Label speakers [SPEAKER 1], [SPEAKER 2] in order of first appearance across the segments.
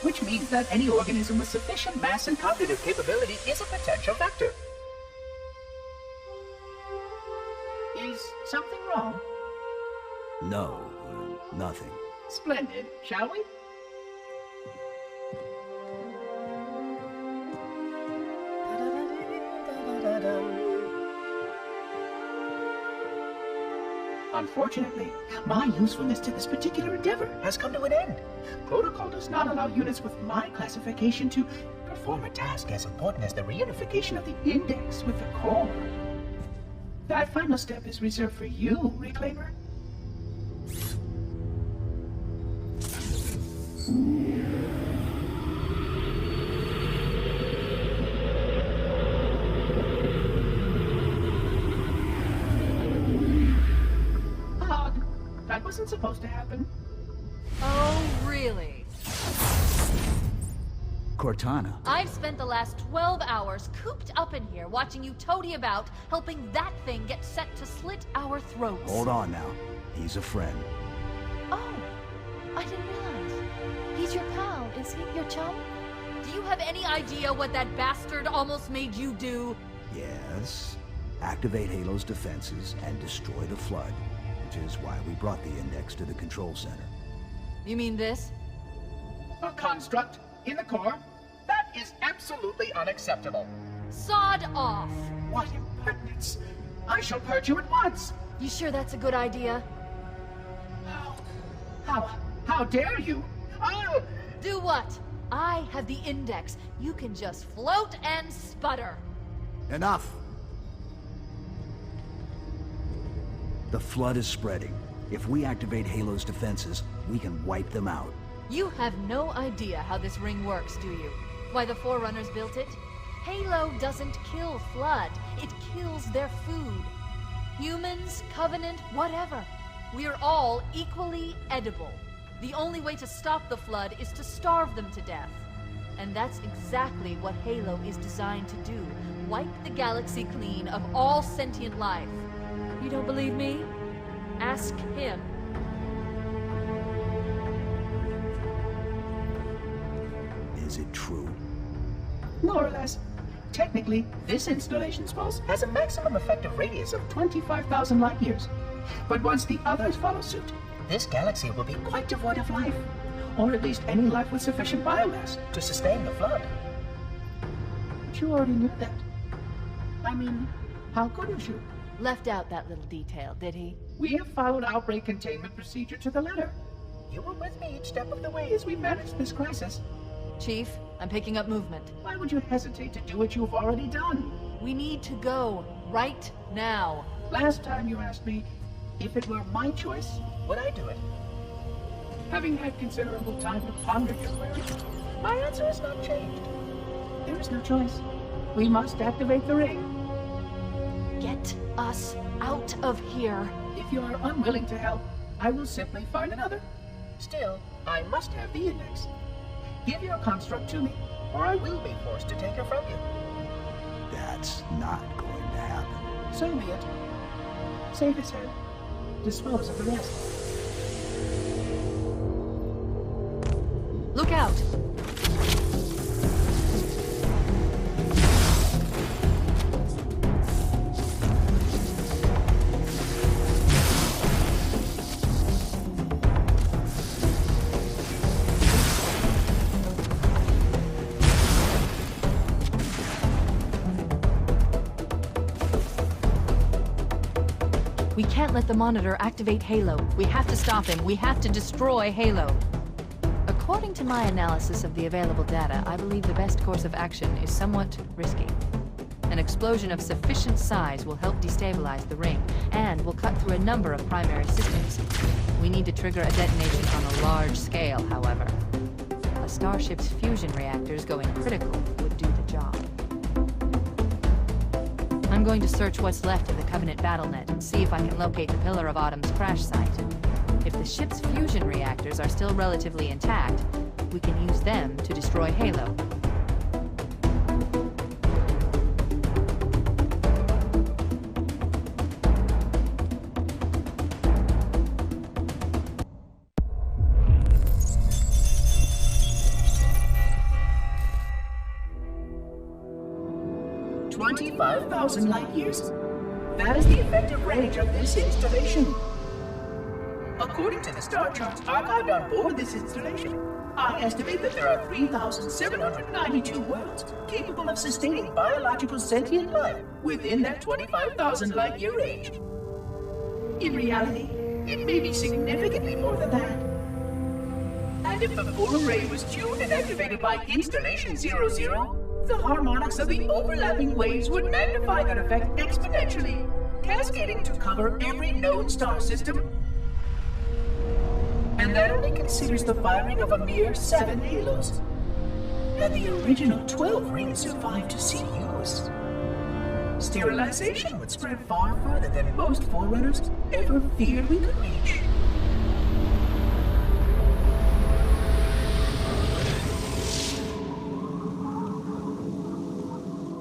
[SPEAKER 1] which means that any organism with sufficient mass and cognitive capability is a potential vector. Is something wrong?
[SPEAKER 2] No, nothing.
[SPEAKER 1] Splendid, shall we? Unfortunately, my usefulness to this particular endeavor has come to an end. Protocol does not allow units with my classification to perform a task as important as the reunification of the index with the core. That final step is reserved for you, Reclaimer. That wasn't supposed to happen.
[SPEAKER 3] Oh, really?
[SPEAKER 2] Cortana.
[SPEAKER 3] I've spent the last 12 hours cooped up in here watching you toady about, helping that thing get set to slit our throats.
[SPEAKER 2] Hold on now. He's a friend.
[SPEAKER 3] Oh, I didn't realize. He's your pal, is he? Your chum? Do you have any idea what that bastard almost made you do?
[SPEAKER 2] Yes. Activate Halo's defenses and destroy the Flood. Which is why we brought the index to the control center.
[SPEAKER 3] You mean this?
[SPEAKER 1] A construct in the core? That is absolutely unacceptable.
[SPEAKER 3] Sod off!
[SPEAKER 1] What impertinence! I shall purge you at once!
[SPEAKER 3] You sure that's a good idea?
[SPEAKER 1] How dare you? I'll...
[SPEAKER 3] Do what? I have the index. You can just float and sputter.
[SPEAKER 2] Enough! The Flood is spreading. If we activate Halo's defenses, we can wipe them out.
[SPEAKER 3] You have no idea how this ring works, do you? Why the Forerunners built it? Halo doesn't kill Flood. It kills their food. Humans, Covenant, whatever. We're all equally edible. The only way to stop the Flood is to starve them to death. And that's exactly what Halo is designed to do. Wipe the galaxy clean of all sentient life. You don't believe me? Ask him.
[SPEAKER 2] Is it true?
[SPEAKER 1] More or less. Technically, this installation's pulse has a maximum effective radius of 25,000 light years. But once the others follow suit, this galaxy will be quite devoid of life. Or at least any life with sufficient biomass to sustain the Flood. But you already knew that. I mean, how couldn't you?
[SPEAKER 3] Left out that little detail, did he?
[SPEAKER 1] We have followed outbreak containment procedure to the letter. You were with me each step of the way as we managed this crisis.
[SPEAKER 3] Chief, I'm picking up movement.
[SPEAKER 1] Why would you hesitate to do what you've already done?
[SPEAKER 3] We need to go, right now.
[SPEAKER 1] Last time you asked me, if it were my choice, would I do it? Having had considerable time to ponder your query, my answer has not changed. There is no choice. We must activate the ring.
[SPEAKER 3] Get us out of here.
[SPEAKER 1] If you are unwilling to help, I will simply find another. Still, I must have the index. Give your construct to me, or I will be forced to take her from you.
[SPEAKER 2] That's not going to happen.
[SPEAKER 1] So be it. Save his head. Dispose of the rest.
[SPEAKER 3] Look out! We can't let the monitor activate Halo. We have to stop him. We have to destroy Halo. According to my analysis of the available data, I believe the best course of action is somewhat risky. An explosion of sufficient size will help destabilize the ring, and will cut through a number of primary systems. We need to trigger a detonation on a large scale, however. A starship's fusion reactors going critical would do the job. I'm going to search what's left of the Covenant BattleNet and see if I can locate the Pillar of Autumn's crash site. If the ship's fusion reactors are still relatively intact, we can use them to destroy Halo.
[SPEAKER 1] 25,000 light years. That is the effective range of this installation. According to the star charts archived on board this installation, I estimate that there are 3,792 worlds capable of sustaining biological sentient life within that 25,000 light year range. In reality, it may be significantly more than that. And if the full array was tuned and activated by Installation 00, the harmonics of the overlapping waves would magnify that effect exponentially, cascading to cover every known star system. And that only considers the firing of a mere 7 halos. And the original 12 rings survived to see use. Sterilization would spread far further than most Forerunners ever feared we could reach.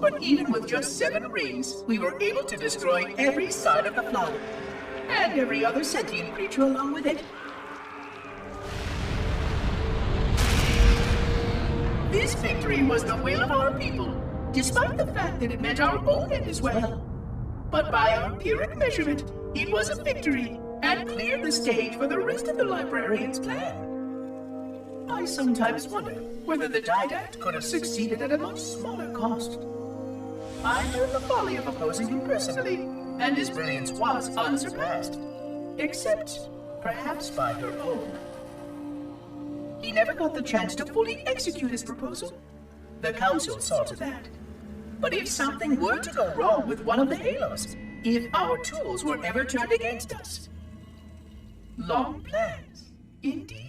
[SPEAKER 1] But even with just 7 rings, we were able to destroy every side of the flood, and every other sentient creature along with it. This victory was the will of our people, despite the fact that it meant our own end as well. But by our Pyrrhic measurement, it was a victory, and cleared the stage for the rest of the librarian's plan. I sometimes wonder whether the Didact could have succeeded at a much smaller cost. I learned the folly of opposing him personally, and his brilliance was unsurpassed, except perhaps by her own. He never got the chance to fully execute his proposal. The Council saw to that. But if something were to go wrong with one of the halos, if our tools were ever turned against us, long plans, indeed.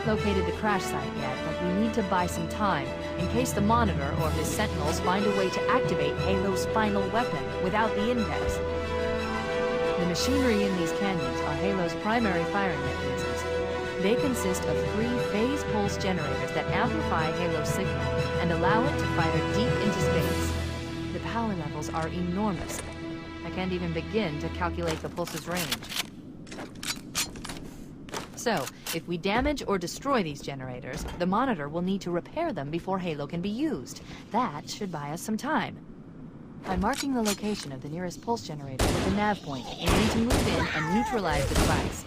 [SPEAKER 3] Located the crash site yet, but we need to buy some time in case the Monitor or his Sentinels find a way to activate Halo's final weapon without the index. The machinery in these canyons are Halo's primary firing mechanisms. They consist of 3 phase pulse generators that amplify Halo's signal and allow it to fire deep into space. The power levels are enormous. I can't even begin to calculate the pulse's range. So, if we damage or destroy these generators, the Monitor will need to repair them before Halo can be used. That should buy us some time. I'm marking the location of the nearest pulse generator with a nav point, aiming to move in and neutralize the device.